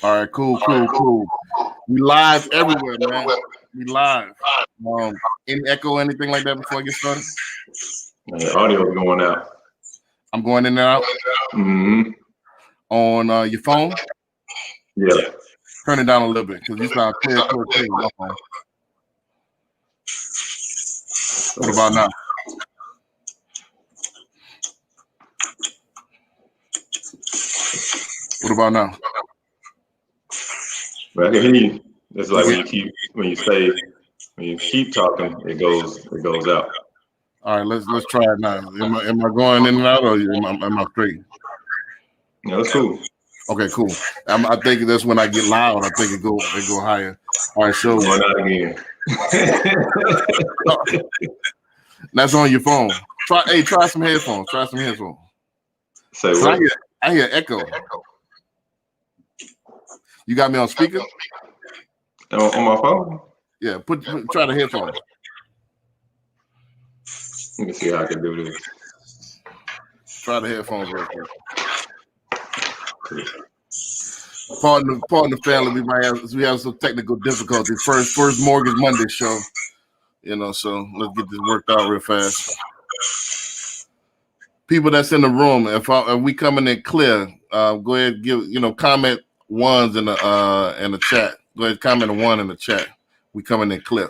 All right, cool. We live everywhere, man. We live. Any echo, anything like that before I get started? Man, your audio is going out. I'm going in and out. Mm-hmm. On your phone? Yeah. Turn it down a little bit because you sound clear on my phone. What about now? What about now? Well, I can hear you. It's like when you keep talking, it goes out. All right, let's try it now. Am I going in and out or am I straight? Yeah, that's cool. Okay, cool. I think that's when I get loud. I think it go higher. All right, so going out again. That's on your phone. Try some headphones. Say what? I hear echo. You got me on speaker? On my phone? Yeah, try the headphones. Let me see how I can do this. Try the headphones real quick. Pardon the family. We have some technical difficulties. First Mortgage Monday show. So let's get this worked out real fast. People that's in the room, if we coming in clear, go ahead and give comment ones in the chat. Go ahead, comment a one in the chat. We coming in clear.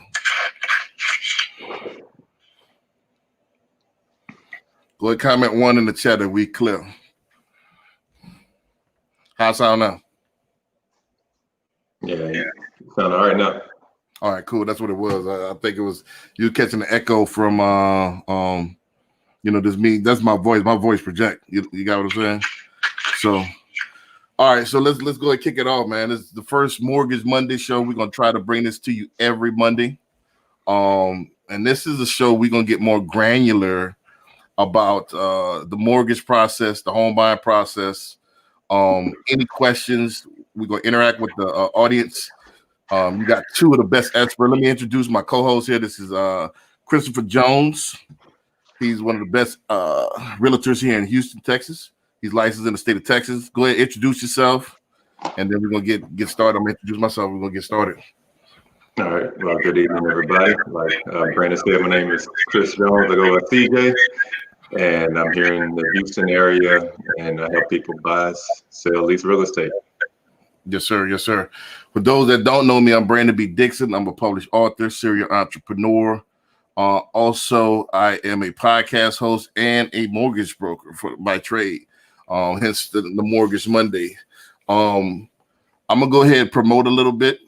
Go ahead, comment one in the chat that we clear. How's sound now? Yeah. Sound all right now. All right, cool. That's what it was. I think it was you catching the echo from this me. That's my voice. My voice project. You got what I'm saying? So, all right. So let's go ahead and kick it off, man. This is the first Mortgage Monday show. We're gonna try to bring this to you every Monday. And this is a show we're gonna get more granular about the mortgage process, the home buying process. Any questions? We're gonna interact with the audience. You got two of the best experts. Let me introduce my co-host here. This is Christopher Jones. He's one of the best realtors here in Houston, Texas. He's licensed in the state of Texas. Go ahead, introduce yourself, and then we're gonna get started. I'm gonna introduce myself. We're gonna get started. All right. Well, good evening, everybody. Like Brandon said, my name is Chris Jones. I go by CJ, and I'm here in the Houston area, and I help people buy, sell, lease real estate. Yes, sir. For those that don't know me, I'm Brandon B. Dixon. I'm a published author, serial entrepreneur. Also, I am a podcast host and a mortgage broker by trade. Hence the Mortgage Monday. I'm gonna go ahead and promote a little bit,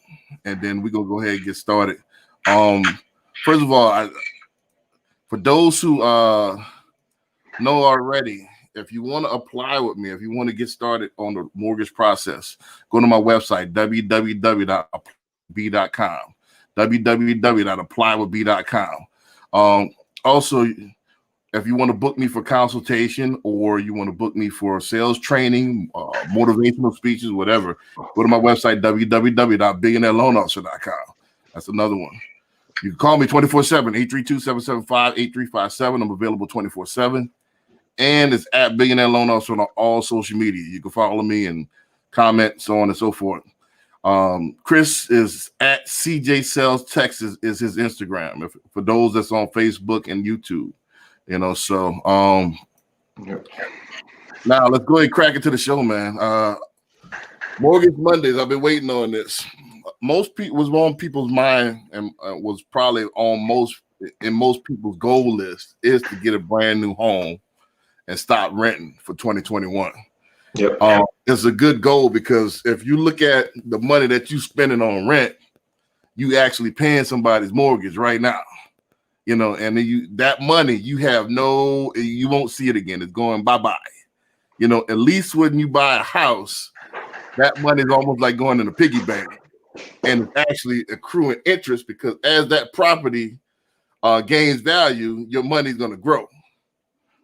and then we're gonna go ahead and get started. First of all, for those who know already, if you want to apply with me, if you want to get started on the mortgage process, go to my website, www.applywithb.com, www.applywithb.com. Also, if you want to book me for consultation or you want to book me for sales training, motivational speeches, whatever, go to my website, www.billionaireloanofficer.com. That's another one. You can call me 24/7, 832-775-8357. I'm available 24/7. And it's at Billionaire Loan Officer on all social media. You can follow me and comment, so on and so forth. Chris is at CJ Sales Texas is his Instagram. For those that's on Facebook and YouTube, So now let's go ahead and crack into the show, man. Mortgage Mondays. I've been waiting on this. Most people was on people's mind and was probably on most people's goal list is to get a brand new home and stop renting for 2021. Yep. It's a good goal because if you look at the money that you spending on rent, you actually paying somebody's mortgage right now. And then that money you won't see it again. It's going bye-bye. At least when you buy a house, that money is almost like going in a piggy bank. And it's actually accruing interest because as that property gains value, your money's gonna grow.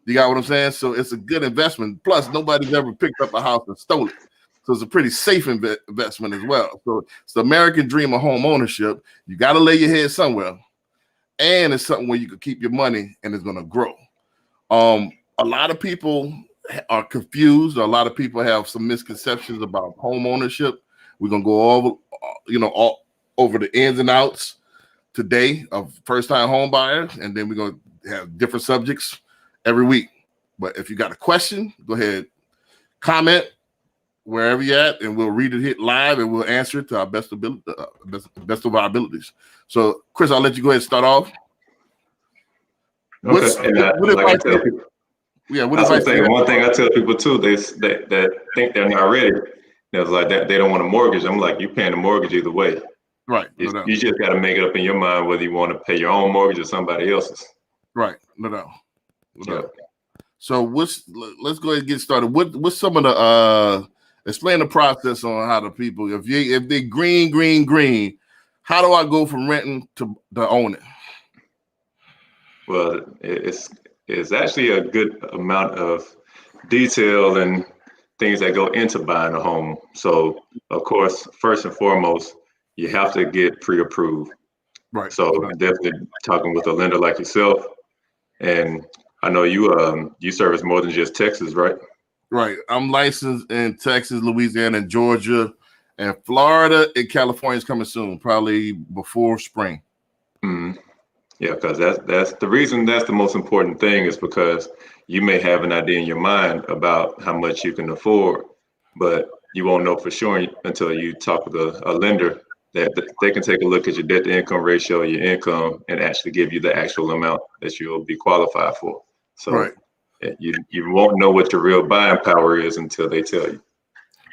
You got what I'm saying? So it's a good investment. Plus, nobody's ever picked up a house and stole it. So it's a pretty safe investment as well. So it's the American dream of home ownership. You got to lay your head somewhere. And it's something where you can keep your money and it's going to grow. A lot of people are confused. A lot of people have some misconceptions about home ownership. We're gonna go over, all over the ins and outs today of first-time home buyers, and then we're gonna have different subjects every week. But if you got a question, go ahead, comment wherever you're at, and we'll read it live, and we'll answer it to our best ability, best of our abilities. So, Chris, I'll let you go ahead and start off. Okay. One thing I tell people too, that think they're not ready. It's like that they don't want a mortgage. I'm like, you're paying a mortgage either way. Right. You just got to make it up in your mind whether you want to pay your own mortgage or somebody else's. Right. No. So let's go ahead and get started. What's some of the explain the process on how the people, if they green, how do I go from renting to owning? Well, it's actually a good amount of detail and things that go into buying a home. So, of course, first and foremost, you have to get pre-approved. Right. So definitely talking with a lender like yourself. And I know you service more than just Texas, right? Right. I'm licensed in Texas, Louisiana, and Georgia, and Florida and California is coming soon, probably before spring. Mm-hmm. Yeah, because that's the reason. That's the most important thing, is because you may have an idea in your mind about how much you can afford, but you won't know for sure until you talk with a lender that they can take a look at your debt to income ratio, your income, and actually give you the actual amount that you'll be qualified for. So right. You won't know what your real buying power is until they tell you.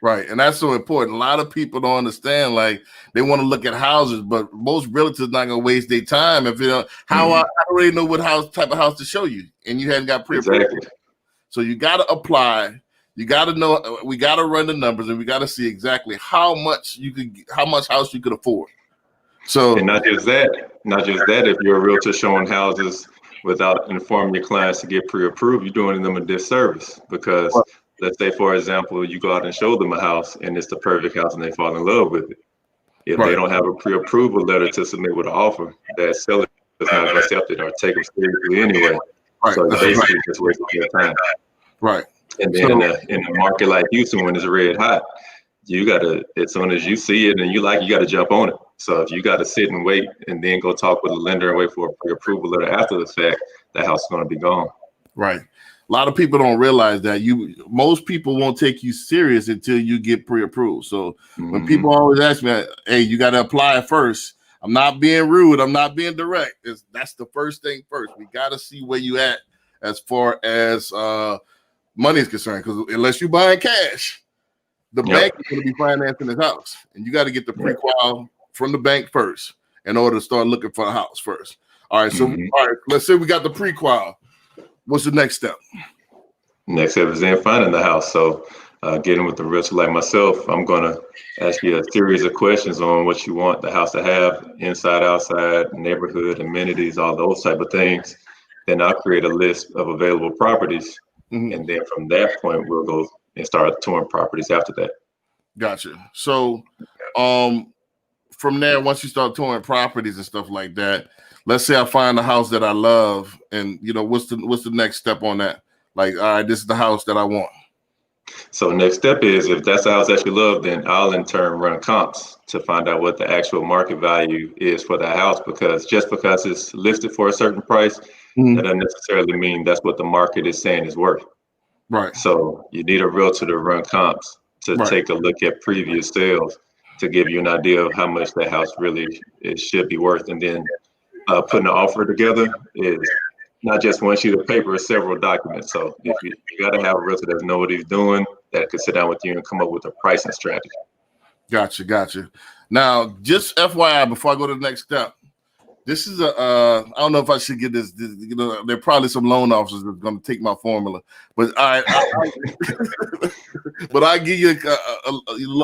Right. And that's so important. A lot of people don't understand, like they want to look at houses, but most realtors not going to waste their time. If you know how I already know what type of house to show you, and you hadn't got pre-approved. Exactly. So you got to apply. You got to know, we got to run the numbers, and we got to see exactly how much house you could afford. So, and not just that, if you're a realtor showing houses without informing your clients to get pre-approved, you're doing them a disservice, because let's say, for example, you go out and show them a house and it's the perfect house and they fall in love with it. If they don't have a pre-approval letter to submit with an offer, that seller is not going to accept it or take them seriously anyway. Right. So it's basically just wasting your time. Right. And then in a market like Houston, when it's red hot, you got to, as soon as you see it and you got to jump on it. So if you got to sit and wait and then go talk with a lender and wait for a pre-approval letter after the fact, the house is going to be gone. Right. A lot of people don't realize that most people won't take you serious until you get pre-approved. So when people always ask me, hey, you got to apply first. I'm not being rude. I'm not being direct. That's the first thing first. We got to see where you at as far as money is concerned. Because unless you buying cash, the bank is going to be financing this house. And you got to get the pre-qual from the bank first in order to start looking for a house first. All right. So, all right, let's say we got the pre-qual. What's the next step? Next step is then finding the house. So getting with the realtor like myself, I'm going to ask you a series of questions on what you want the house to have, inside, outside, neighborhood, amenities, all those type of things. Then I'll create a list of available properties. And then from that point, we'll go and start touring properties after that. Gotcha. So from there, once you start touring properties and stuff like that, let's say I find a house that I love, and what's the next step on that? Like, all right, this is the house that I want. So next step is, if that's the house that you love, then I'll in turn run comps to find out what the actual market value is for that house, because just because it's listed for a certain price, that doesn't necessarily mean that's what the market is saying is worth. Right. So you need a realtor to run comps to take a look at previous sales to give you an idea of how much that house really should be worth. And then putting an offer together is not just one sheet of paper, it's several documents. So if you got to have a realtor that knows what he's doing, that could sit down with you and come up with a pricing strategy. Gotcha. Now, just FYI, before I go to the next step, this is I don't know if I should get this. There are probably some loan officers that are going to take my formula, but but I give you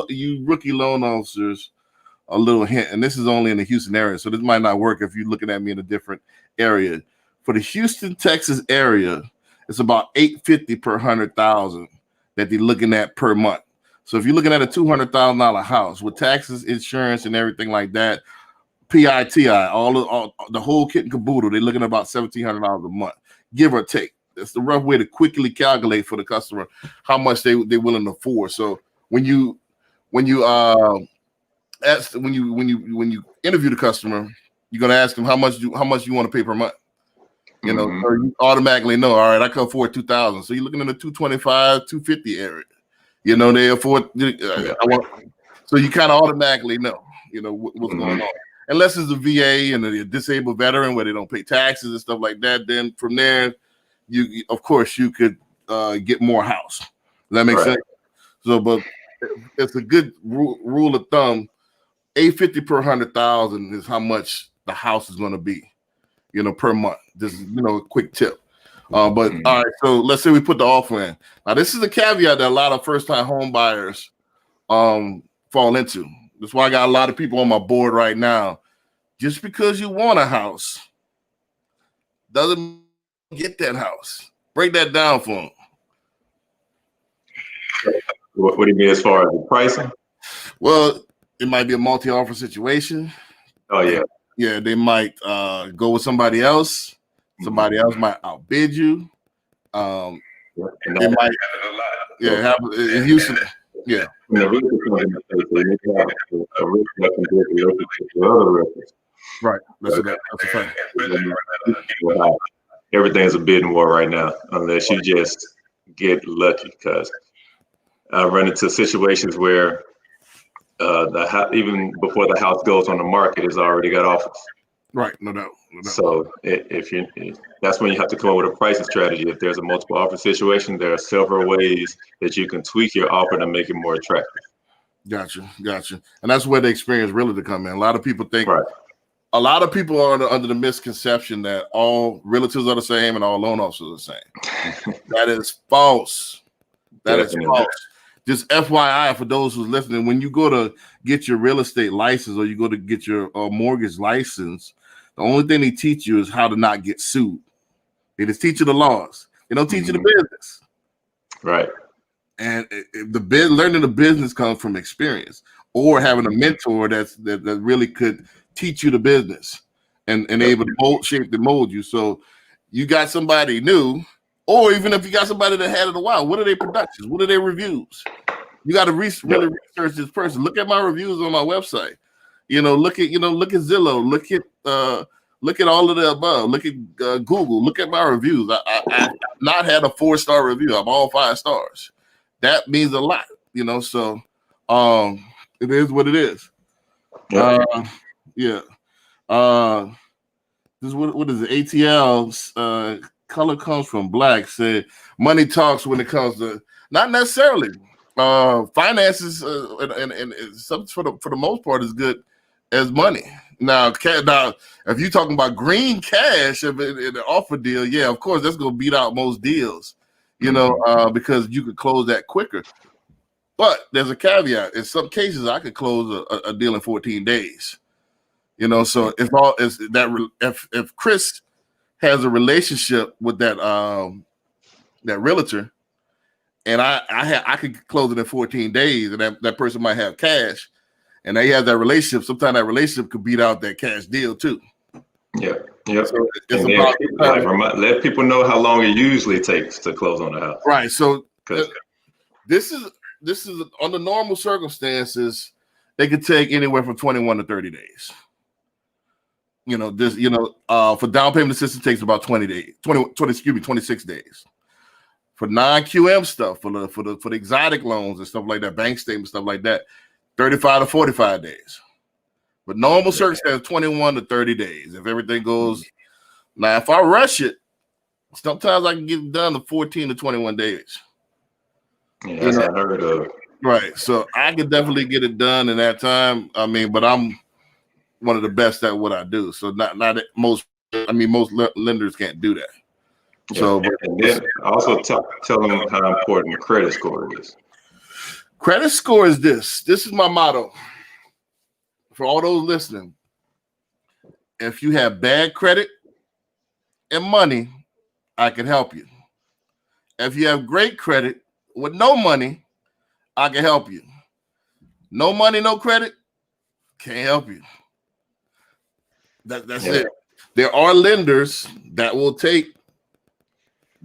you rookie loan officers a little hint, and this is only in the Houston area, so this might not work if you're looking at me in a different area. For the Houston, Texas area, it's about $850 per 100,000 that they're looking at per month. So if you're looking at a $200,000 house with taxes, insurance, and everything like that, PITI, all the whole kit and caboodle, they're looking at about $1,700 a month, give or take. That's the rough way to quickly calculate for the customer how much they're willing to afford. So when you ask when you interview the customer, you're gonna ask them how much you want to pay per month. You know, so you automatically know. All right, I can afford 2,000. So you're looking in the 225, 250 area. You know, they afford. So you kind of automatically know. You know what's going on. Unless it's a VA and a disabled veteran where they don't pay taxes and stuff like that, then from there, you of course you could get more house. Does that make sense? So, but it's a good rule of thumb. $850 per 100,000 is how much the house is going to be, you know, per month. This is, you know, a quick tip. But all right, so let's say we put the offer in. Now, this is a caveat that a lot of first-time home buyers fall into. That's why I got a lot of people on my board right now. Just because you want a house doesn't get that house. Break that down for them. What do you mean as far as the pricing? Well, it might be a multi-offer situation. Oh, yeah. Yeah, they might go with somebody else. Somebody else might outbid you. They might, happen in Houston. Yeah. When the realtor comes in the place, they need to have a realtor that can build a relationship with other realtors. Right. That's a fact. Everything's a bidding war right now, unless you just get lucky. Because I run into situations where even before the house goes on the market, it's already got offers. Right, no doubt. So that's when you have to come up with a pricing strategy. If there's a multiple offer situation, there are several ways that you can tweak your offer to make it more attractive. Gotcha. And that's where the experienced realtor come in. A lot of people think, a lot of people are under the misconception that all realtors are the same and all loan officers are the same. That is false. That is false. Just FYI for those who's listening, when you go to get your real estate license or you go to get your mortgage license, the only thing they teach you is how to not get sued. They just teach you the laws. They don't teach you the business. Right. And learning the business comes from experience or having a mentor that really could teach you the business and able to shape and mold you. So you got somebody new, or even if you got somebody that had it a while, what are their productions? What are their reviews? You got to really research this person. Look at my reviews on my website. You know, look at Zillow. Look at all of the above. Look at Google. Look at my reviews. I've not had a 4-star review. I'm all 5 stars. That means a lot, you know. So it is what it is. This is what is it? ATL color comes from black. Said money talks when it comes to not necessarily finances, and some for the most part is good as money. Now, if you're talking about green cash in an offer deal, yeah, of course that's gonna beat out most deals, you know, because you could close that quicker. But there's a caveat. In some cases, I could close a deal in 14 days. You know, so if Chris has a relationship with that realtor, and I could close it in 14 days, and that person might have cash, and they have that relationship. Sometimes that relationship could beat out that cash deal too. Yeah. So it's about let people know how long it usually takes to close on the house. Right. So this is under normal circumstances, it could take anywhere from 21 to 30 days. You know, for down payment assistance takes about 26 days. For non-QM stuff, for the exotic loans and stuff like that, bank statements, stuff like that, 35 to 45 days. But normal circumstances, 21 to 30 days. If everything goes now, if I rush it, sometimes I can get it done in 14 to 21 days. Yeah, that's unheard of. Right. So I could definitely get it done in that time. I mean, but I'm one of the best at what I do. So most lenders can't do that. Yeah. So and then also tell them how important credit score is. Credit score is this. This is my motto for all those listening. If you have bad credit and money, I can help you. If you have great credit with no money, I can help you. No money, no credit, can't help you. That's it. There are lenders that will take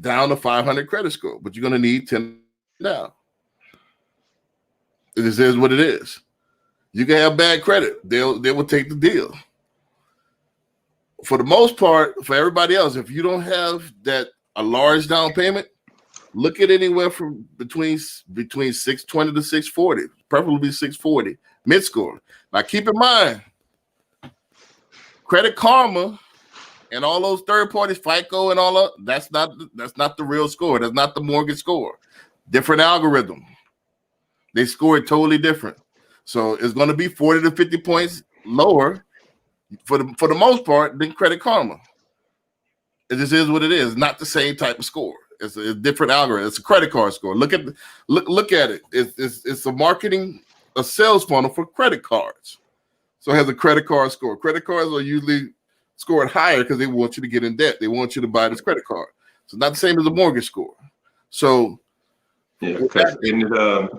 down to 500 credit score, but you're going to need 10 down. This is what it is. You can have bad credit. They will take the deal. For the most part, for everybody else, if you don't have a large down payment, look at anywhere from between 620 to 640, preferably 640 mid score. Now keep in mind, Credit Karma and all those third parties, FICO and all of that's not the real score. That's not the mortgage score. Different algorithm. They score it totally different. So it's going to be 40 to 50 points lower for the most part than Credit Karma. It just is what it is. Not the same type of score. It's a different algorithm. It's a credit card score. Look at it. It's a sales funnel for credit cards. So it has a credit card score. Credit cards are usually scored higher because they want you to get in debt. They want you to buy this credit card. So it's not the same as a mortgage score. So yeah, because isn't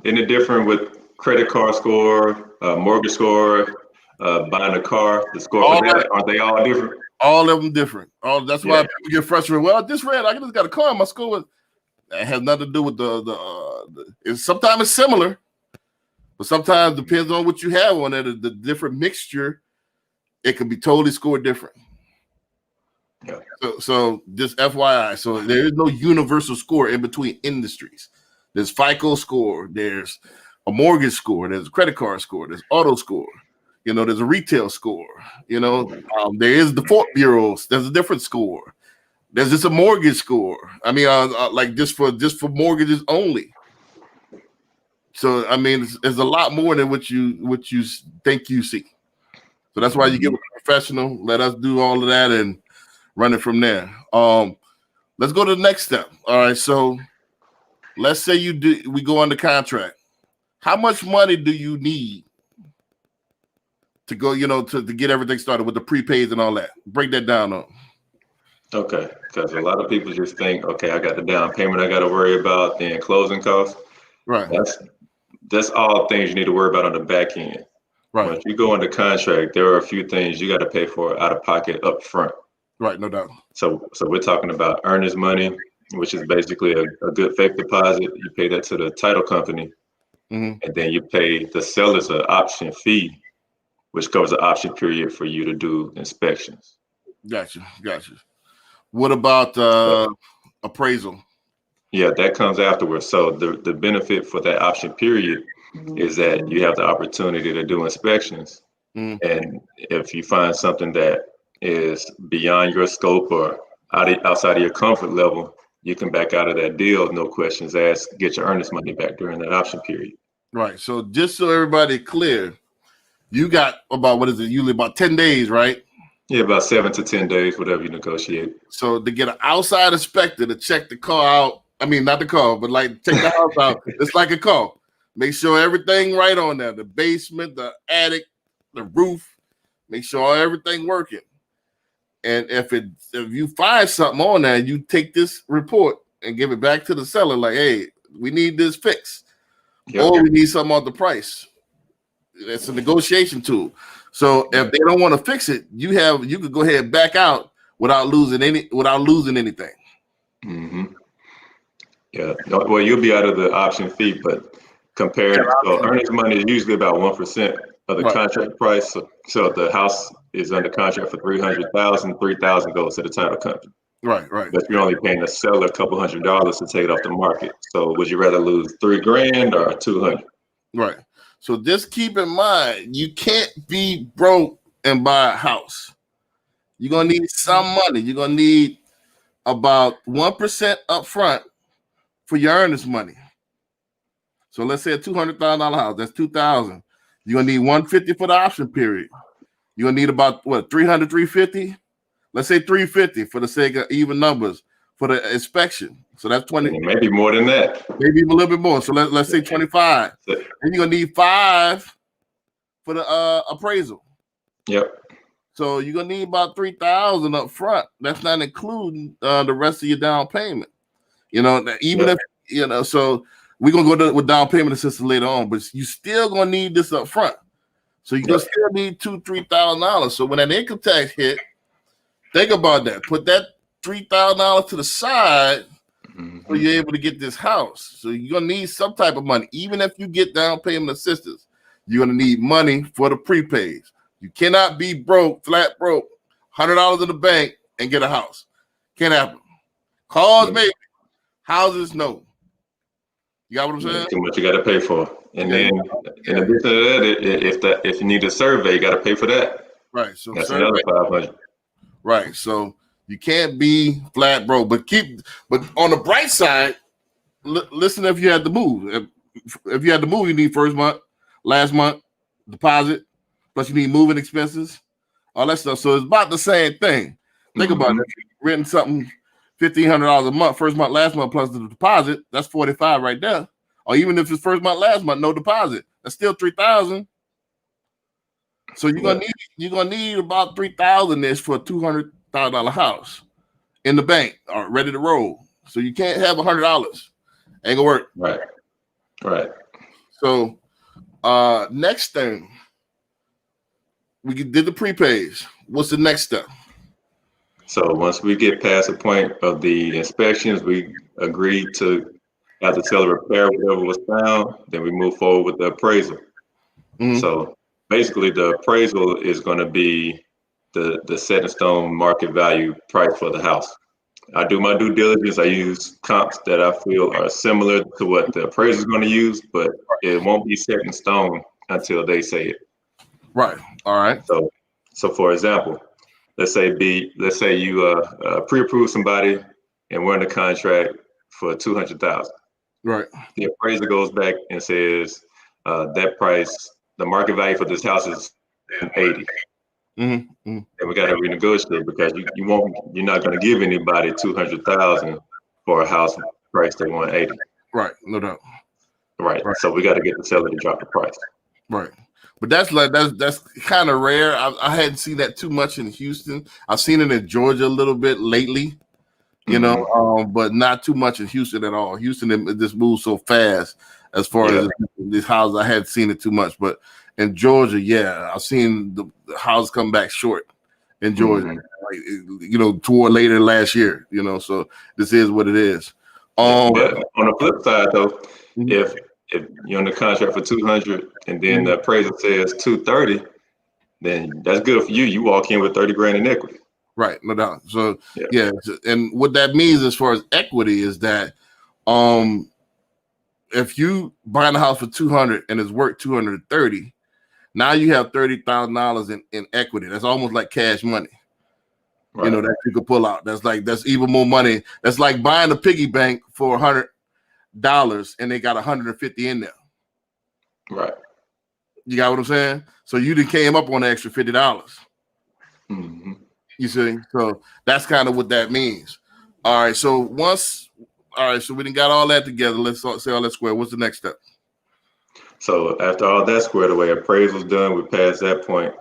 it different with credit card score, mortgage score, buying a car, the score for that? Are they all different? All of them different. That's why people get frustrated. Well, this red, I just got a car. My score that has nothing to do with sometimes it's similar, but sometimes depends on what you have on it. The different mixture, it can be totally scored different. Yeah. So just FYI. So there is no universal score in between industries. There's FICO score. There's a mortgage score. There's a credit card score. There's auto score. There's a retail score. There is the Fort bureaus. There's a different score. There's just a mortgage score. I mean, like just for mortgages only. So I mean, it's a lot more than what you think you see. So that's why you get with a professional. Let us do all of that and run it from there. Let's go to the next step. All right. So let's say we go under contract. How much money do you need to go, to get everything started with the prepaids and all that? Break that down on. Okay, because a lot of people just think, okay, I got the down payment I got to worry about, then closing costs. Right. That's all things you need to worry about on the back end. Right. Once you go under contract, there are a few things you got to pay for out of pocket up front. Right, no doubt. So we're talking about earnest money, which is basically a good faith deposit. You pay that to the title company, and then you pay the sellers an option fee, which covers the option period for you to do inspections. Gotcha. What about appraisal? Yeah, that comes afterwards. So the benefit for that option period is that you have the opportunity to do inspections. And if you find something that is beyond your scope or outside of your comfort level, you can back out of that deal, no questions asked, get your earnest money back during that option period. Right. So just so everybody clear, you got usually about 10 days, right? Yeah, about 7 to 10 days, whatever you negotiate. So to get an outside inspector to check the car out, I mean, not the car, but like check the house out. It's like a car. Make sure everything right on there. The basement, the attic, the roof. Make sure everything working. And if you find something on there, you take this report and give it back to the seller. Like, hey, we need this fixed, or we need something on the price. It's a negotiation tool. So if they don't want to fix it, you could go ahead and back out without losing anything. Yeah. Well, you'll be out of the option fee, but earnest money is usually about 1% of the contract price. So if the house is under contract for $300,000, $3,000 goes to the title company. Right. But you're only paying the seller a couple $100s to take it off the market. So would you rather lose $3,000 or $200,000? Right. So just keep in mind, you can't be broke and buy a house. You're gonna need some money. You're gonna need about 1% up front for your earnest money. So let's say a $200,000 house, that's $2,000. You're gonna need $150 for the option period. You're gonna need about $300, $350? Let's say $350 for the sake of even numbers for the inspection. So that's 20. Maybe more than that. Maybe even a little bit more. So let's say 25. And you're gonna need $5 for the appraisal. Yep. So you're gonna need about $3,000 up front. That's not including the rest of your down payment. If so we're gonna go with down payment assistance later on, but you still gonna need this up front. So you're gonna still need $2,000-$3,000. So when that income tax hit, think about that. Put that $3,000 to the side so you're able to get this house. So you're gonna need some type of money, even if you get down payment assistance. you're gonna need money for the prepays. You cannot be broke, flat broke, $100 in the bank and get a house. Can't happen. Cars maybe, houses no. You got what I'm saying? Too much you got to pay for, and then in addition to that, if you need a survey, you got to pay for that. Right. So that's another $500. Right. So you can't be flat broke, but on the bright side, listen. If you had to move, if you had to move, you need first month, last month deposit, plus you need moving expenses, all that stuff. So it's about the same thing. Think about it. If you're renting something $1,500 a month, first month, last month, plus the deposit, that's $45 right there. Or even if it's first month, last month, no deposit, that's still $3,000. So you're gonna need about $3,000-ish for a $200,000 house in the bank or ready to roll. So you can't have $100. Ain't gonna work. Right. So next thing, we did the prepays. What's the next step? So once we get past the point of the inspections, we agreed to have the seller repair whatever was found. Then we move forward with the appraisal. So basically, the appraisal is going to be the set in stone market value price for the house. I do my due diligence. I use comps that I feel are similar to what the appraiser is going to use, but it won't be set in stone until they say it. Right. All right. So for example, let's say you pre-approve somebody and we're in the contract for $200,000. Right. The appraiser goes back and says that price, the market value for this house is $80. And we got to renegotiate because you're not going to give anybody $200,000 for a house price they want $80. Right. No doubt. Right. So we got to get the seller to drop the price. Right. But that's kind of rare. I hadn't seen that too much in Houston. I've seen it in Georgia a little bit lately, but not too much in Houston at all. Houston, it just moves so fast as far as these houses. I hadn't seen it too much, but in Georgia, I've seen the houses come back short in Georgia, toward later last year, so this is what it is. But on the flip side though, if you're on the contract for $200 and then the appraiser says $230, then that's good for you. You walk in with $30,000 in equity. Right, no doubt. So and what that means as far as equity is that if you buying a house for $200 and it's worth $230, now you have $30,000 in equity. That's almost like cash money. Right. That you could pull out. That's even more money. That's like buying a piggy bank for $100 and they got 150 in there. Right. You got what I'm saying? So you done came up on the extra $50. You see? So that's kind of what that means. All right. So so we done got all that together. Let's say all that square. What's the next step? So after all that squared away, appraisal's done, we passed that point.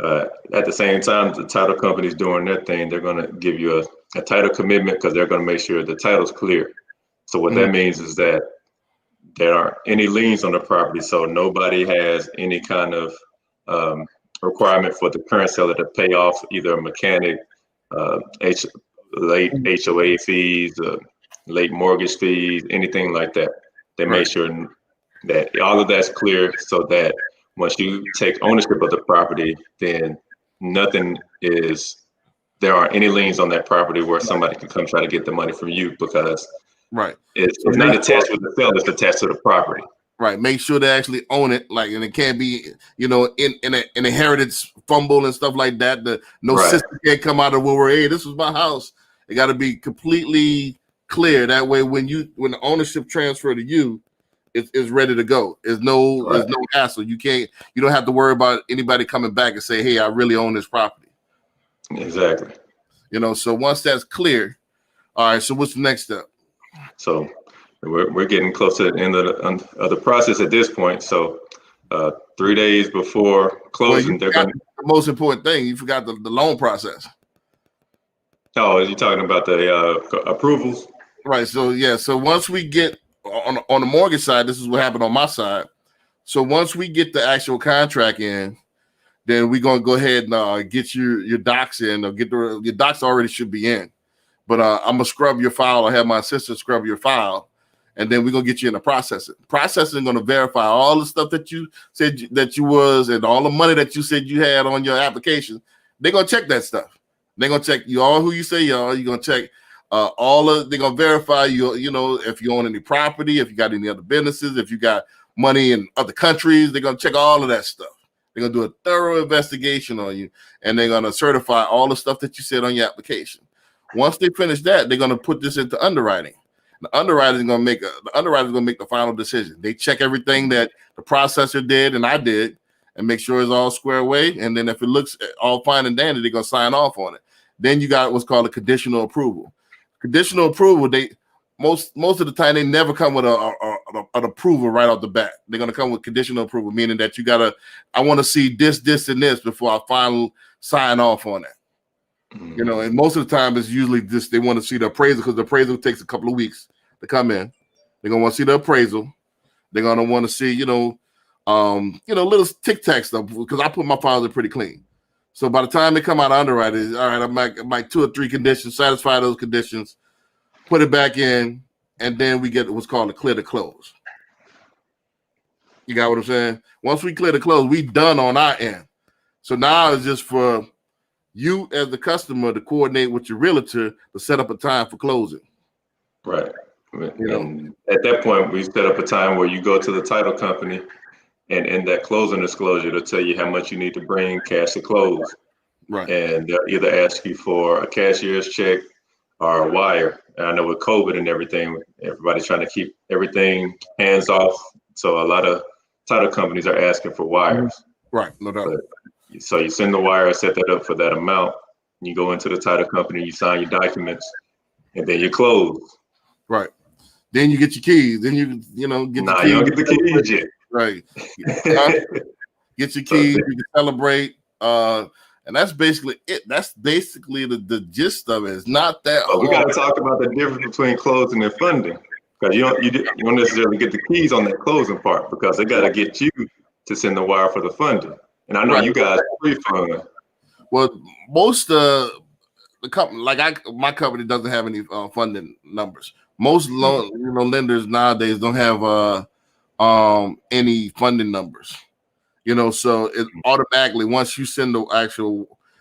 At the same time, the title company's doing their thing. They're going to give you a title commitment because they're going to make sure the title's clear. So what that means is that there aren't any liens on the property. So nobody has any kind of requirement for the current seller to pay off either a mechanic, late HOA fees, late mortgage fees, anything like that. They make sure that all of that's clear so that once you take ownership of the property, then there aren't any liens on that property where somebody can come try to get the money from you because it's not attached with the seller, it's attached to the property. Right. Make sure they actually own it, and it can't be, in an inheritance fumble and stuff like that. Sister can't come out of where hey, this was my house. It got to be completely clear. That way, when the ownership transfer to you, it's ready to go. There's no hassle. You don't have to worry about anybody coming back and say, hey, I really own this property. Exactly. So once that's clear, all right. So what's the next step? So we're getting close to the end of the process at this point. So 3 days before closing, they're going. The most important thing, you forgot the loan process. Oh, you're talking about the approvals? Right. So once we get on the mortgage side, this is what happened on my side. So once we get the actual contract in, then we're gonna go ahead and get your docs in. Or your docs already should be in, but I'm gonna scrub your file or have my assistant scrub your file, and then we're gonna get you in the processing. Processing gonna verify all the stuff that you said that you was, and all the money that you said you had on your application. They're gonna check that stuff. They're gonna check you all who you say you are. You're gonna check they're gonna verify you know, if you own any property, if you got any other businesses, if you got money in other countries. They're gonna check all of that stuff. They're gonna do a thorough investigation on you, and they're gonna certify all the stuff that you said on your application. Once they finish that, they're gonna put this into underwriting. The underwriter is gonna make the final decision. They check everything that the processor did and I did, and make sure it's all square away. And then if it looks all fine and dandy, they're gonna sign off on it. Then you got what's called a conditional approval. Conditional approval, they most of the time they never come with an approval right off the bat. They're gonna come with conditional approval, meaning that I want to see this, and this before I finally sign off on it. You know, and most of the time it's usually just they want to see the appraisal, because the appraisal takes a couple of weeks to come in. They're gonna want to see the appraisal. They're gonna want to see, little tic-tac stuff, because I put my files in pretty clean. So by the time they come out of underwriting, all right, I might 2 or 3 conditions, satisfy those conditions, put it back in, and then we get what's called a clear to close. You got what I'm saying? Once we clear the close, we done on our end. So now it's just for you as the customer to coordinate with your realtor to set up a time for closing. Right. And at that point, we set up a time where you go to the title company, and in that closing disclosure, they'll tell you how much you need to bring cash to close. Right. And they'll either ask you for a cashier's check or a wire. And I know with COVID and everything, everybody's trying to keep everything hands off. So a lot of title companies are asking for wires. Right, no doubt. So you send the wire, set that up for that amount. You go into the title company, you sign your documents, and then you close. Right. Then you get your keys. Then you get you don't get the keys yet. Right. Get your keys. You can celebrate. And that's basically it. That's basically the gist of it. It's not that hard. We got to talk about the difference between closing and funding, because you don't necessarily get the keys on that closing part, because they got to get you to send the wire for the funding. And I know you guys pre-fund. Well, most the company, my company doesn't have any funding numbers. Most lenders nowadays don't have any funding numbers. So it automatically, once you send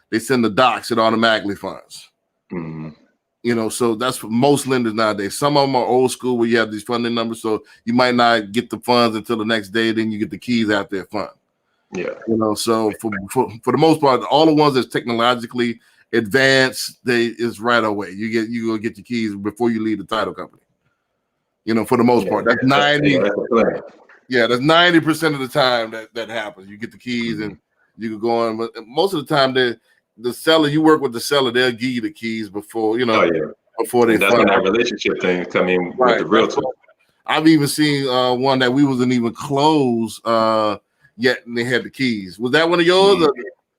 they send the docs, it automatically funds. Mm-hmm. So that's for most lenders nowadays. Some of them are old school where you have these funding numbers, so you might not get the funds until the next day. Then you get the keys out there fund. Yeah. So for the most part, all the ones that's technologically advanced, is right away. You go get your keys before you leave the title company. For the most part, that's 90. That's 90% of the time that happens. You get the keys and you can go on. But most of the time, the seller, you work with the seller, they'll give you the keys before before they. That's when that relationship thing come in with the realtor. I've even seen one that we wasn't even closed yet, and they had the keys. Was that one of yours? Or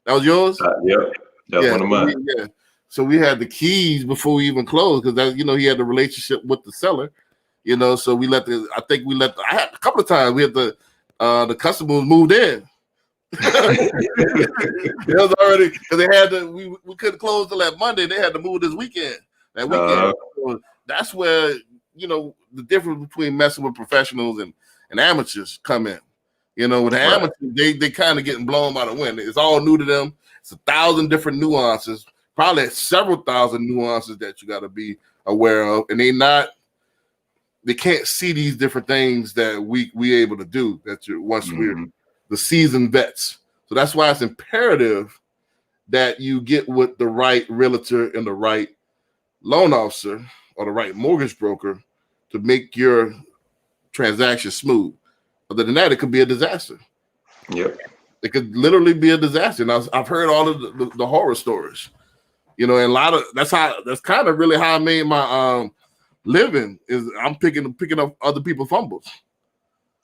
that was yours? Yep, that was one of mine. So we had the keys before we even closed, because he had the relationship with the seller. So I had a couple of times we had the customers moved in. It was already, because they had we couldn't close till that Monday. They had to move this weekend. So that's where the difference between messing with professionals and amateurs come in. With the amateurs, they kind of getting blown by the wind. It's all new to them. It's 1,000 different nuances, probably several thousand nuances that you got to be aware of, and they can't see these different things that we able to do. Once we're the seasoned vets. So that's why it's imperative that you get with the right realtor and the right loan officer or the right mortgage broker to make your transaction smooth. Other than that, it could be a disaster. Yep. It could literally be a disaster. And I've heard all of the horror stories. And a lot of that's kind of really how I made my living, is I'm picking up other people's fumbles.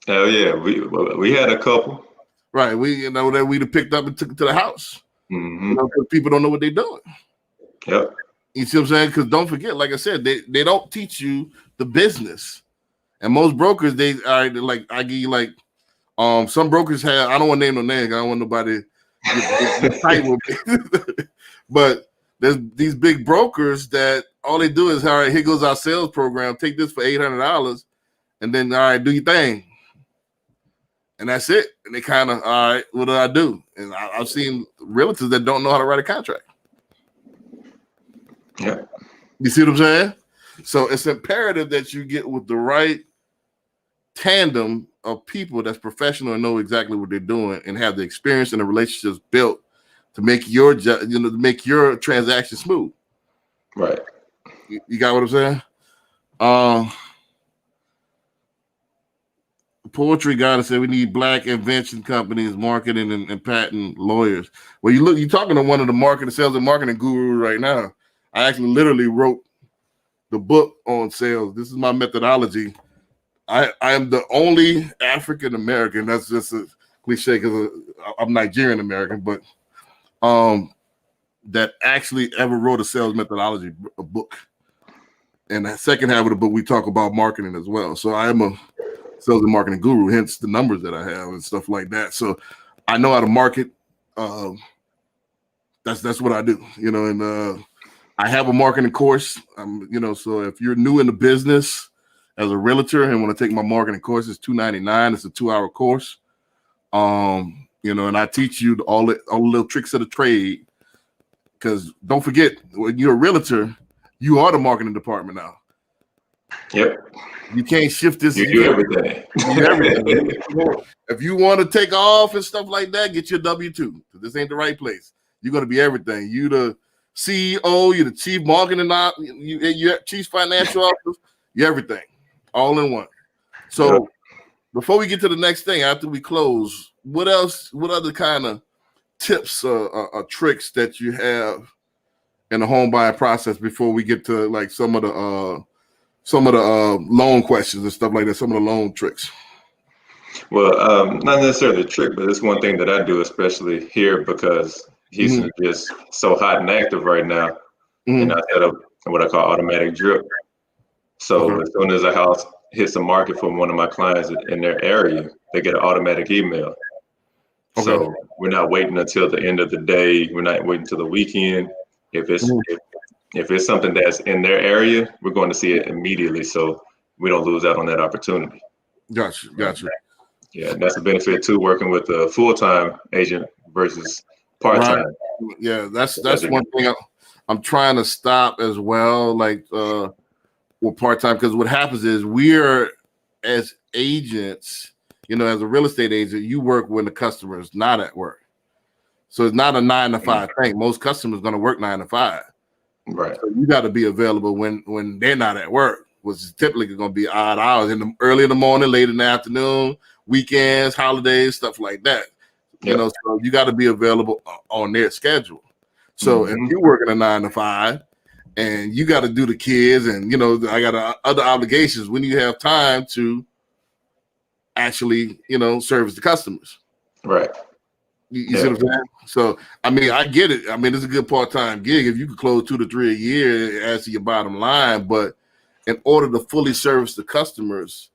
Hell yeah, we had a couple. Right, that we'd have picked up and took it to the house. Because people don't know what they're doing. Yep. You see what I'm saying? Because don't forget, like I said, they don't teach you the business, and most brokers I give you some brokers have. I don't want to name no names. I don't want nobody to fight with me. But there's these big brokers that all they do is, all right, here goes our sales program. Take this for $800, and then all right, do your thing, and that's it. And they kind of all right, what do I do? And I've seen realtors that don't know how to write a contract. Yeah. You see what I'm saying? So it's imperative that you get with the right tandem of people that's professional and know exactly what they're doing and have the experience and the relationships built to make your to make your transaction smooth. Right. You got what I'm saying? Poetry guy said we need black invention companies, marketing and patent lawyers. Well, you're talking to one of the marketing, sales and marketing gurus right now. I actually literally wrote the book on sales. This is my methodology. I am the only African American. That's just a cliche because I'm Nigerian American, but that actually ever wrote a sales methodology book. And the second half of the book, we talk about marketing as well. So I am a sales and marketing guru, hence the numbers that I have and stuff like that. So I know how to market. That's what I do, and I have a marketing course. So if you're new in the business as a realtor and want to take my marketing course, it's $299. It's a 2-hour course. And I teach you all the little tricks of the trade. Because don't forget, when you're a realtor, you are the marketing department now. Yep. You can't shift this. You do everything. If you want to take off and stuff like that, get your W-2. This ain't the right place. You're going to be everything. You the CEO, you're the chief marketing, you're chief financial officer, you're everything, all in one. So before we get to the next thing, after we close, what other kind of tips or tricks that you have in the home buying process before we get to like some of the loan questions and stuff like that, some of the loan tricks? Well, not necessarily a trick, but it's one thing that I do, especially here because Houston is just so hot and active right now. And I set up what I call automatic drip. So as soon as a house hits the market for one of my clients in their area, they get an automatic email. Okay. So we're not waiting until the end of the day. We're not waiting until the weekend. If it's something that's in their area, we're going to see it immediately. So we don't lose out on that opportunity. Gotcha. Yeah, and that's a benefit too, working with a full-time agent versus part-time. Right. Yeah, that's one thing I'm trying to stop as well, like with part-time, because what happens is we're as agents, as a real estate agent, you work when the customer is not at work. So it's not a 9 to 5 thing. Most customers going to work 9 to 5. Right. So you got to be available when they're not at work, which is typically going to be odd hours early in the morning, late in the afternoon, weekends, holidays, stuff like that. So you got to be available on their schedule. So if you're working a 9 to 5 and you got to do the kids and, I got other obligations, when you have time to actually, service the customers. Right. You see what I'm saying? So, I get it. It's a good part-time gig if you could close 2 to 3 a year as to your bottom line. But in order to fully service the customers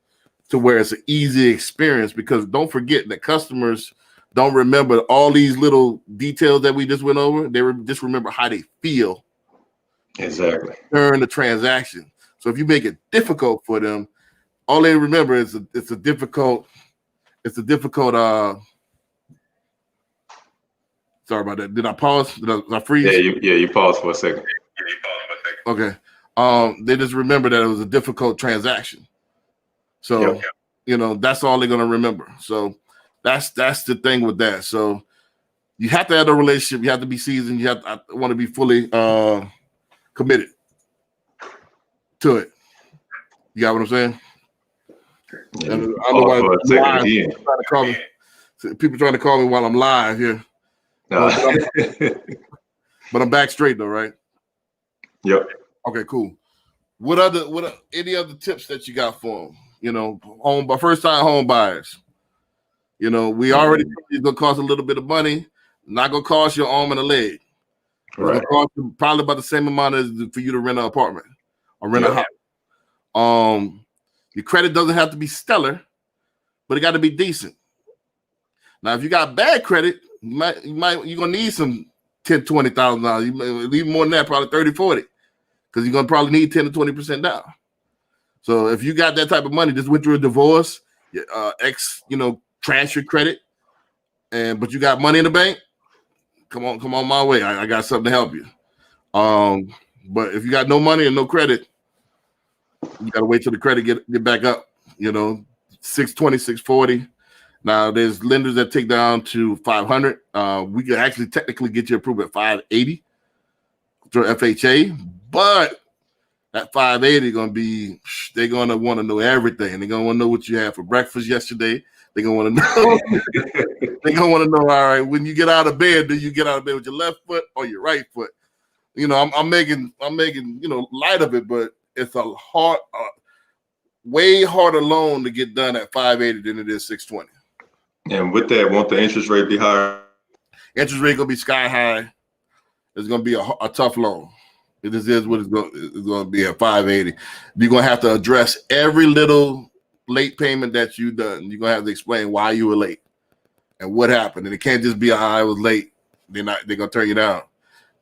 to where it's an easy experience, because don't forget that customers don't remember all these little details that we just went over. They just remember how they feel. Exactly. During the transaction. So if you make it difficult for them, all they remember is it's a difficult. Sorry about that. Did I pause? Did I freeze? Yeah, you paused for a second. Okay. They just remember that it was a difficult transaction. So, that's all they're gonna remember. So that's the thing with that. So you have to have a relationship. You have to be seasoned. I want to be fully committed to it. You got what I'm saying? Yeah. And I know why people trying to call me while I'm live here. But I'm back straight though, right? Yep. Okay, cool. What any other tips that you got for them? First time home buyers. We already it's gonna cost a little bit of money. Not gonna cost you an arm and a leg. It's gonna cost you probably about the same amount as for you to rent an apartment or rent a house. Your credit doesn't have to be stellar, but it got to be decent. Now, if you got bad credit, you're gonna need some $10,000, $20,000. Even more than that, probably 30, 40, because you're gonna probably need 10 to 20% down. So if you got that type of money, just went through a divorce, ex, trash your credit, but you got money in the bank, come on my way. I got something to help you. But if you got no money and no credit, you got to wait till the credit get back up. 620, 640. Now there's lenders that take down to 500. We can actually technically get you approved at 580 through FHA, but that 580 they're gonna want to know everything. They're gonna want to know what you had for breakfast yesterday. They're gonna want to know. They're gonna want to know. All right, when you get out of bed, do you get out of bed with your left foot or your right foot? I'm making light of it, but it's a way harder loan to get done at 580 than it is 620. And with that, won't the interest rate be higher? Interest rate gonna be sky high. It's gonna be a tough loan. It just is what it's going to be at 580. You're going to have to address every little late payment that you've done. You're going to have to explain why you were late and what happened. And it can't just be, I was late. They're going to turn you down.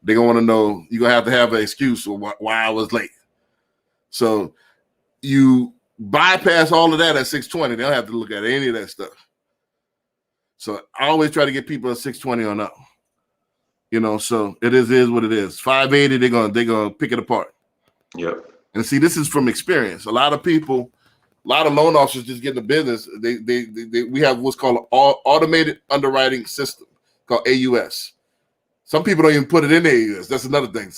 They're going to want to know, you're going to have an excuse for why I was late. So you bypass all of that at 620. They don't have to look at any of that stuff. So I always try to get people at 620 or up. So it is what it is. 580, they're gonna pick it apart. Yep. And see, this is from experience. A lot of loan officers just get in the business. We have what's called an automated underwriting system called AUS. Some people don't even put it in the AUS. That's another thing.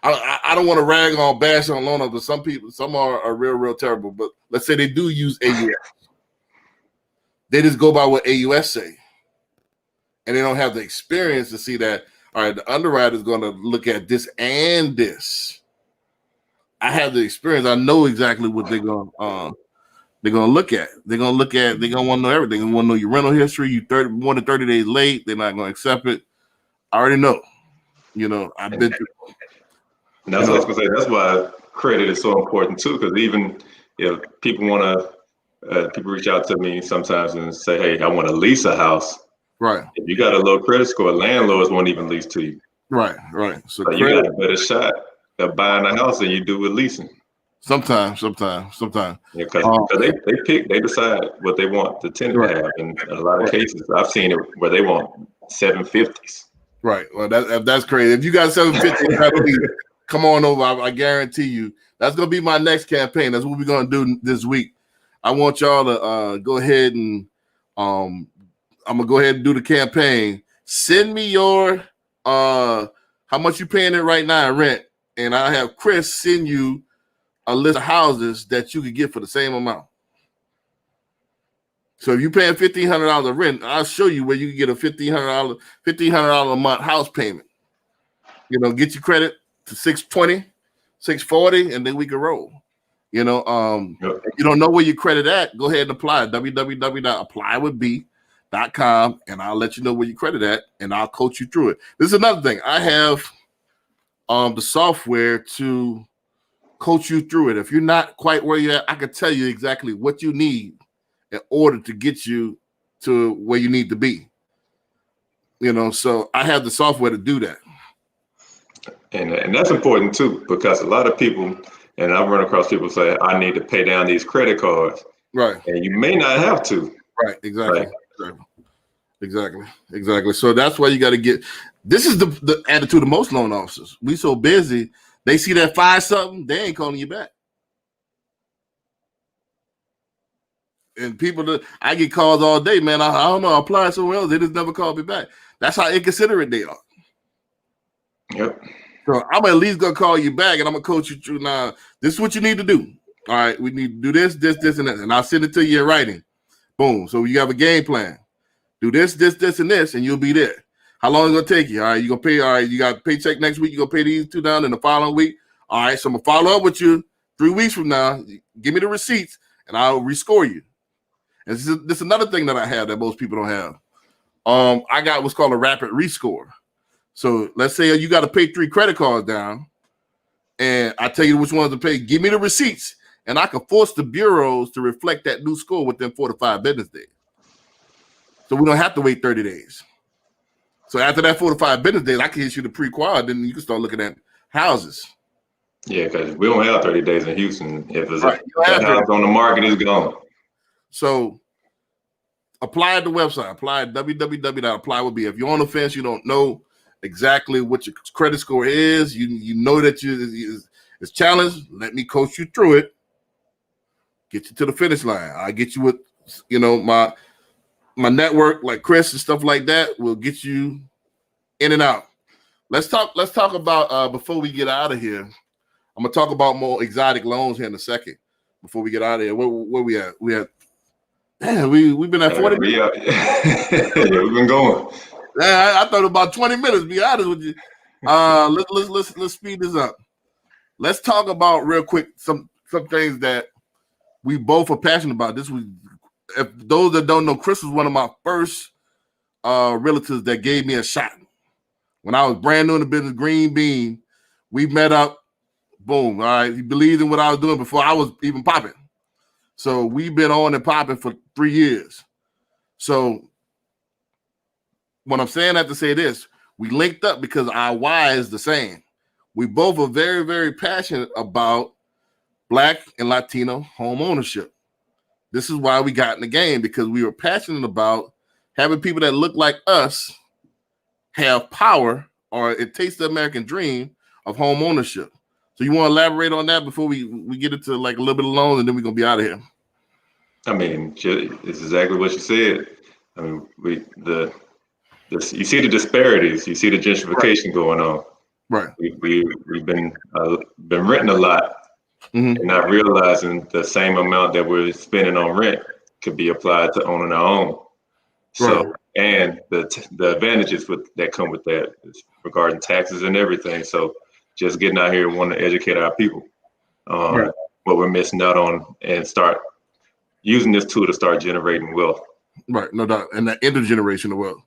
I don't want to rag on bash on loan officers, but some are real terrible. But let's say they do use AUS. They just go by what AUS say, and they don't have the experience to see that. All right, the underwriter is going to look at this and this. I have the experience. I know exactly what they're going to look at. They're going to want to know everything. They want to know your rental history. You more than 30 days late, they're not going to accept it. I already know. I've been through. And that's what I was going to say. That's why credit is so important too, because even if people want to, people reach out to me sometimes and say, hey, I want to lease a house. Right. If you got a low credit score, landlords won't even lease to you. Right. So you got a better shot at buying a house than you do with leasing. Sometimes. Because they decide what they want the tenant to have. In a lot of cases, I've seen it where they want 750s. Right. Well, that's crazy. If you got 750, come on over. I guarantee you that's gonna be my next campaign. That's what we're gonna do this week. I want y'all to go ahead and I'm gonna go ahead and do the campaign. Send me your how much you paying it right now in rent, and I have Chris send you a list of houses that you could get for the same amount. So if you're paying $1,500 of rent, I'll show you where you can get a $1,500 a month house payment. Get your credit to 620, 640, and then we can roll. If you don't know where your credit at, go ahead and apply. www.applywithb.com, and I'll let you know where you credit at, and I'll coach you through it. This is another thing. I have the software to coach you through it. If you're not quite where you're at, I can tell you exactly what you need in order to get you to where you need to be. So I have the software to do that. And that's important too, because a lot of people, and I've run across people say, I need to pay down these credit cards. Right. And you may not have to. Right, exactly. Exactly. So that's why you got to get. This is the attitude of most loan officers. We so busy, they see that 5-something, they ain't calling you back. And people, I get calls all day, man. I don't know, I applied somewhere else. They just never call me back. That's how inconsiderate they are. Yep. So I'm at least gonna call you back, and I'm gonna coach you through. Now, this is what you need to do. All right, we need to do this, and that, and I'll send it to you in writing. Boom. So you have a game plan. Do this, and this, and you'll be there. How long is it gonna take you? All right, you gonna pay. All right, you got a paycheck next week. You gonna pay these 2 down in the following week. All right, so I'm gonna follow up with you 3 weeks from now. Give me the receipts, and I'll rescore you. And this is another thing that I have that most people don't have. I got what's called a rapid rescore. So let's say you got to pay 3 credit cards down, and I tell you which ones to pay. Give me the receipts, and I can force the bureaus to reflect that new score within 4 to 5 business days. So we don't have to wait 30 days. So after that 4 to 5 business days, I can issue the pre-qual, then you can start looking at houses. Yeah, because we don't have 30 days in Houston. If it's Right. that house on the market is gone. So apply at the website. Apply at www.apply will be. If you're on the fence, you don't know exactly what your credit score is. You know that it's challenged. Let me coach you through it. Get you to the finish line. I get you with, my network like Chris and stuff like that will get you in and out. Let's talk about before we get out of here. I'm gonna talk about more exotic loans here in a second. Before we get out of here, where we at? We've been at 40 minutes. Yeah, we've been going. I thought about 20 minutes. Be honest with you. Let's speed this up. Let's talk about real quick some things that we both are passionate about. If those that don't know, Chris was one of my first realtors that gave me a shot when I was brand new in the business. Green Bean, we met up. Boom! All right, he believed in what I was doing before I was even popping. So we've been on and popping for 3 years. So what I'm saying, I have to say this: we linked up because our why is the same. We both are very, very passionate about Black and Latino home ownership. This is why we got in the game, because we were passionate about having people that look like us have power, or it takes the American dream of home ownership. So you want to elaborate on that before we get into like a little bit of loans, and then we're gonna be out of here. I mean, it's exactly what you said. I mean, you see the disparities, you see the gentrification going on. Right. We've been renting a lot, and not realizing the same amount that we're spending on rent could be applied to owning our own. So, and the advantages that come with that regarding taxes and everything. So, just getting out here and wanting to educate our people on what we're missing out on, and start using this tool to start generating wealth. Right, no doubt, and that intergenerational wealth.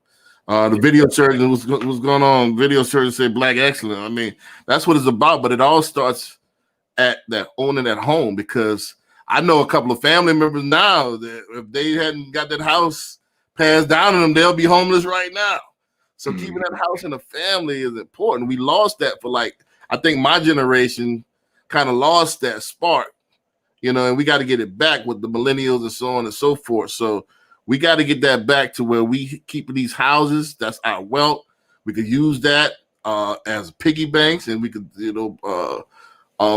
The video surgeon was going on. Video surgeon said Black excellent. I mean, that's what it's about. But it all starts at that owning at home, because I know a couple of family members now that if they hadn't got that house passed down to them, they'll be homeless right now. So keeping that house in the family is important. We lost that for I think my generation kind of lost that spark, and we got to get it back with the millennials and so on and so forth. So we got to get that back to where we keep these houses. That's our wealth. We could use that as piggy banks, and we could,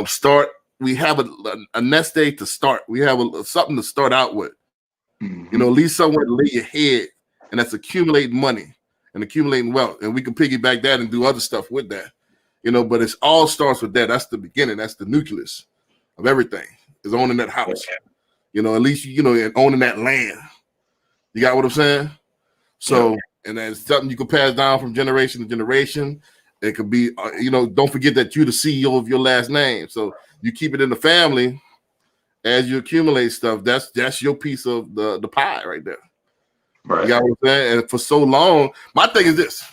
start. We have a nest egg to start. We have something to start out with. At least somewhere to lay your head, and that's accumulating money and accumulating wealth. And we can piggyback that and do other stuff with that. But it all starts with that. That's the beginning. That's the nucleus of everything, is owning that house. At least, and owning that land. You got what I'm saying? So, and that's something you can pass down from generation to generation. It could be, don't forget that you're the CEO of your last name. So you keep it in the family as you accumulate stuff. That's your piece of the pie right there. Right. You got what I'm saying? And for so long, my thing is this.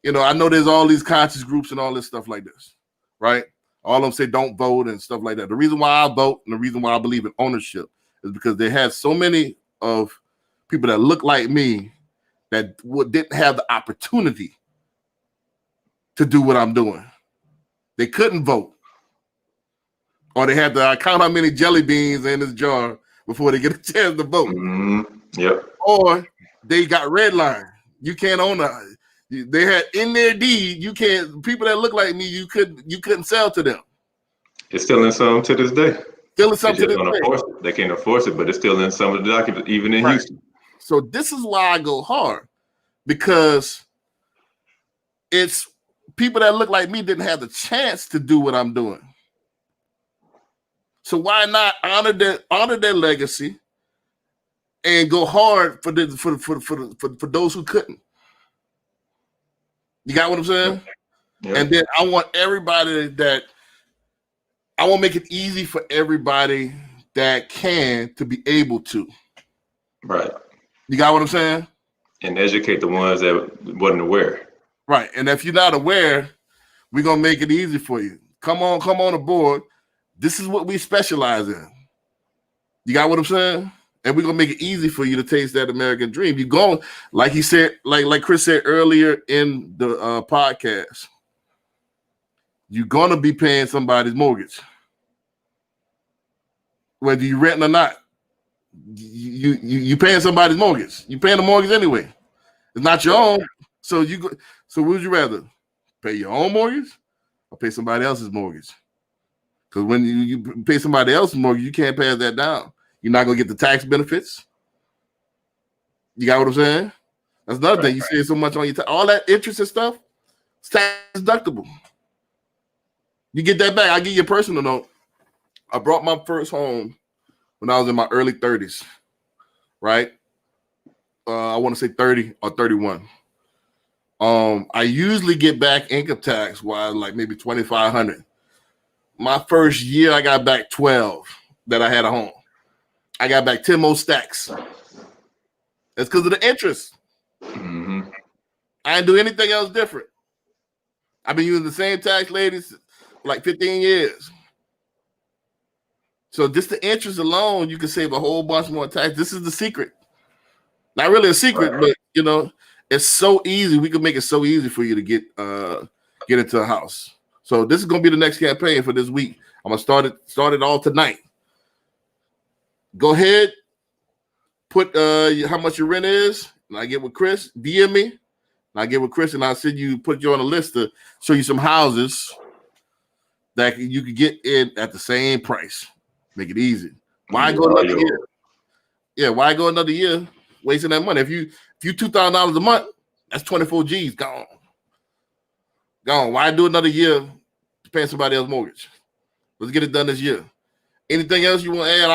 I know there's all these conscious groups and all this stuff like this, right? All of them say don't vote and stuff like that. The reason why I vote and the reason why I believe in ownership is because they had so many of people that look like me that didn't have the opportunity to do what I'm doing. They couldn't vote. Or they had to count how many jelly beans in this jar before they get a chance to vote. Yep. Or they got redlined. You can't own they had in their deed, you can't, people that look like me, you couldn't sell to them. It's still in some to this day. Still in some to this day. They can't enforce it, but it's still in some of the documents, even in Houston. So this is why I go hard, because it's people that look like me didn't have the chance to do what I'm doing. So why not honor their legacy and go hard for those who couldn't? You got what I'm saying? Yeah. And then I want to make it easy for everybody that can to be able to. Right. You got what I'm saying? And educate the ones that wasn't aware. Right. And if you're not aware, we're going to make it easy for you. Come on aboard. This is what we specialize in. You got what I'm saying? And we're going to make it easy for you to taste that American dream. You're going, like he said, like Chris said earlier in the podcast, you're gonna be paying somebody's mortgage, whether you rent or not. You paying somebody's mortgage. You paying the mortgage anyway. It's not your own. So So would you rather pay your own mortgage or pay somebody else's mortgage? Because when you pay somebody else's mortgage, you can't pass that down. You're not gonna get the tax benefits. You got what I'm saying? That's another thing. You save so much on your all that interest and stuff. It's tax deductible. You get that back. I'll give you a personal note. I brought my first home when I was in my early 30s, right? I want to say 30 or 31. I usually get back income tax wise, like maybe 2,500. My first year, I got back 12 that I had a home. I got back 10 more stacks. That's because of the interest. Mm-hmm. I didn't do anything else different. I've been using the same tax ladies for like 15 years. So just the interest alone, you can save a whole bunch more tax. This is the secret. Not really a secret, but you know, it's so easy. We can make it so easy for you to get into a house. So this is gonna be the next campaign for this week. I'm gonna start it all tonight. Go ahead, put how much your rent is, and I get with Chris. DM me, and I get with Chris, and I'll send you, put you on a list to show you some houses that you can get in at the same price. Make it easy. Why go another year? Yeah, why go another year wasting that money? If you $2,000 a month, that's 24 G's gone. Gone. Why do another year to pay somebody else's mortgage? Let's get it done this year. Anything else you want to add?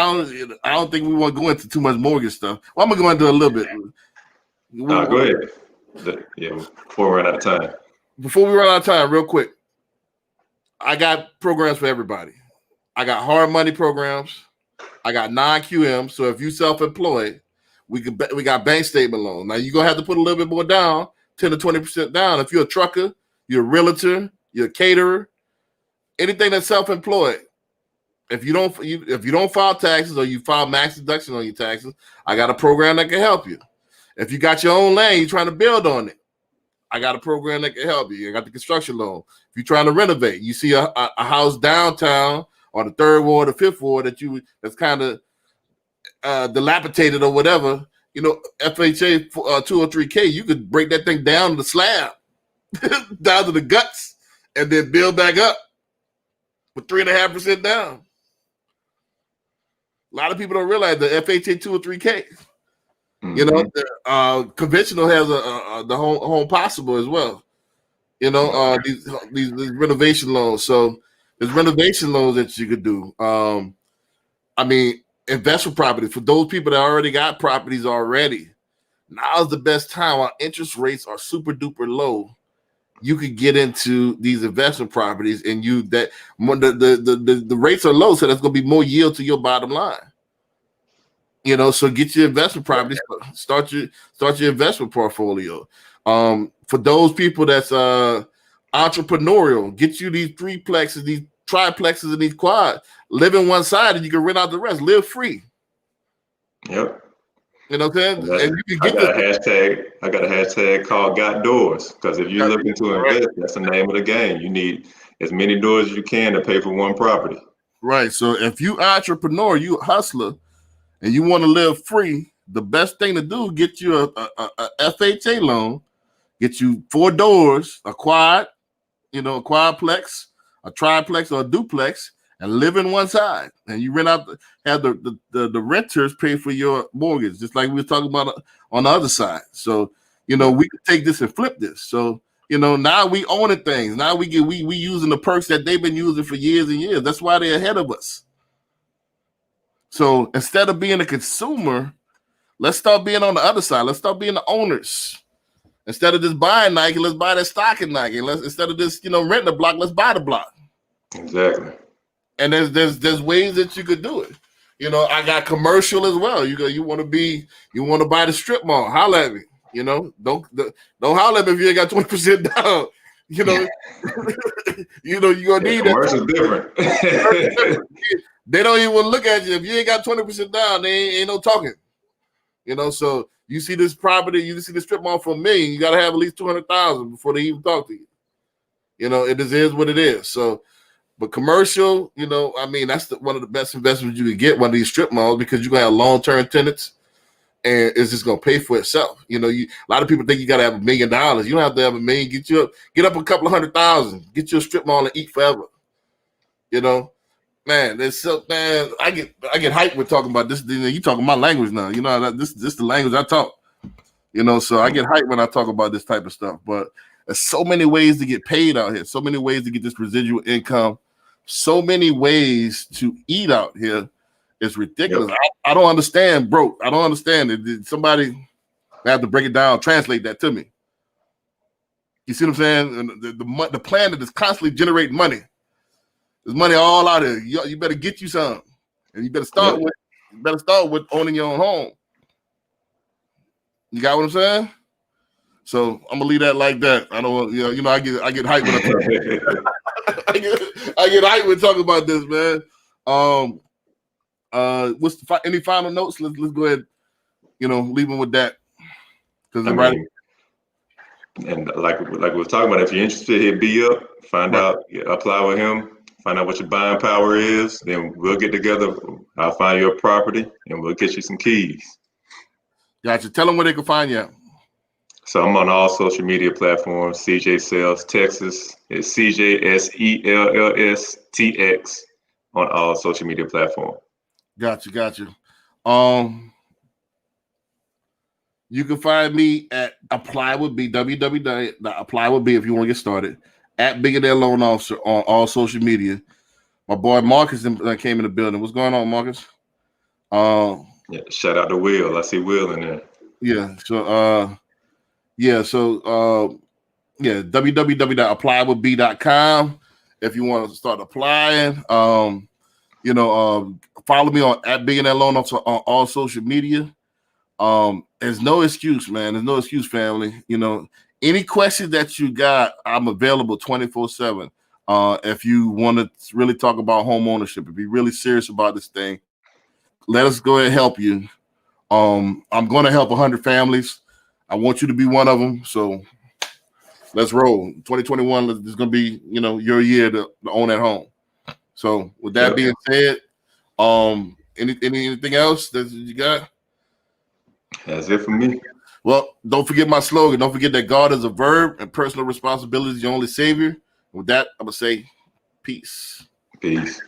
I don't think we want to go into too much mortgage stuff. Well, I'm gonna go into a little bit. No, go ahead. Before we run out of time. Before we run out of time, real quick, I got programs for everybody. I got hard money programs. I got non-QM. So if you self-employed, we got bank statement loans. Now you're gonna have to put a little bit more down, 10 to 20% down. If you're a trucker, you're a realtor, you're a caterer, anything that's self-employed. If you don't file taxes or you file max deduction on your taxes, I got a program that can help you. If you got your own land, you're trying to build on it, I got a program that can help you. I got the construction loan. If you're trying to renovate, you see a house downtown or the third ward or fifth ward that's kind of dilapidated or whatever, you know, FHA 203K, you could break that thing down to the slab, down to the guts, and then build back up with 3.5% down. A lot of people don't realize the FHA 203K. Mm-hmm. You know, conventional has the home possible as well. You know, these renovation loans. So there's renovation loans that you could do. I mean, investment property for those people that already got properties already. Now's the best time while interest rates are super duper low. You could get into these investment properties, and the rates are low, so that's going to be more yield to your bottom line. You know, so get your investment properties, start your investment portfolio. For those people that's entrepreneurial, get you these threeplexes, these triplexes, and these quads. Live in one side, and you can rent out the rest. Live free. Yep. You know what I'm saying? And you can I got a hashtag called Got Doors, because if you're looking to invest, that's the name of the game. You need as many doors as you can to pay for one property. Right. So if you entrepreneur, you hustler, and you want to live free, the best thing to do, get you a FHA loan, get you 4 doors, a quad, a quadplex, a triplex, or a duplex, and live in one side. And you rent out, have the renters pay for your mortgage, just like we were talking about on the other side. So, we can take this and flip this. So, now we owning things. Now we using the perks that they've been using for years and years. That's why they're ahead of us. So instead of being a consumer, let's start being on the other side. Let's start being the owners. Instead of just buying Nike, let's buy that stock in Nike. Instead of just renting a block, let's buy the block. Exactly. And there's ways that you could do it. I got commercial as well. You want to buy the strip mall. Holla at me. Don't holler at me if you ain't got 20% down. You're gonna need that. Commercial's different. They don't even want to look at you if you ain't got 20% down. They ain't no talking. So you see this property, you see the strip mall for $1 million, you gotta have at least 200,000 before they even talk to you. You know, it just is what it is. So, but commercial, you know, I mean, that's one of the best investments you can get, one of these strip malls, because you're gonna have long-term tenants, and it's just gonna pay for itself. You know, a lot of people think you gotta have $1 million. You don't have to have $1 million. Get up a couple of $100,000. Get you a strip mall and eat forever. You know, man, I get hyped with talking about this. You talking my language now. You know, this the language I talk. You know, so I get hyped when I talk about this type of stuff. But there's so many ways to get paid out here. So many ways to get this residual income. So many ways to eat out here. It's ridiculous. Yep. I don't understand, bro. I don't understand it. Somebody have to break it down, translate that to me. You see what I'm saying? And the planet is constantly generating money. There's money all out here. You better get you some, and you better start with owning your own home. You got what I'm saying? So I'm gonna leave that like that. I don't, you know, I get hyped when I get hyped when talking about this, man. What's any final notes? Let's go ahead, you know, leave them with that. Because and like we were talking about, if you're interested, hit B up, find out, apply with him, find out what your buying power is. Then we'll get together. I'll find you a property, and we'll get you some keys. Gotcha. Tell them where they can find you. So I'm on all social media platforms. CJ Sells Texas. It's CJSELLSTX on all social media platforms. Gotcha. You can find me at Apply With B, www.applywithb if you want to get started, at Billionaire Loan Officer on all social media. My boy Marcus came in the building. What's going on, Marcus? Shout out to Will. I see Will in there. Yeah. So www.applywithb.com if you want to start applying. Follow me on at Billionaire Loan Officer on all social media. There's no excuse, man. There's no excuse, family. You know, any questions that you got, I'm available 24/7. If you want to really talk about home ownership, if you're really serious about this thing, let us go ahead and help you. I'm going to help 100 families. I want you to be one of them. So let's roll. 2021 is going to be, your year to own that home. So with that being said, anything else that you got? That's it for me. Well, don't forget my slogan. Don't forget that God is a verb and personal responsibility is your only savior. With that, I'm going to say peace. Peace.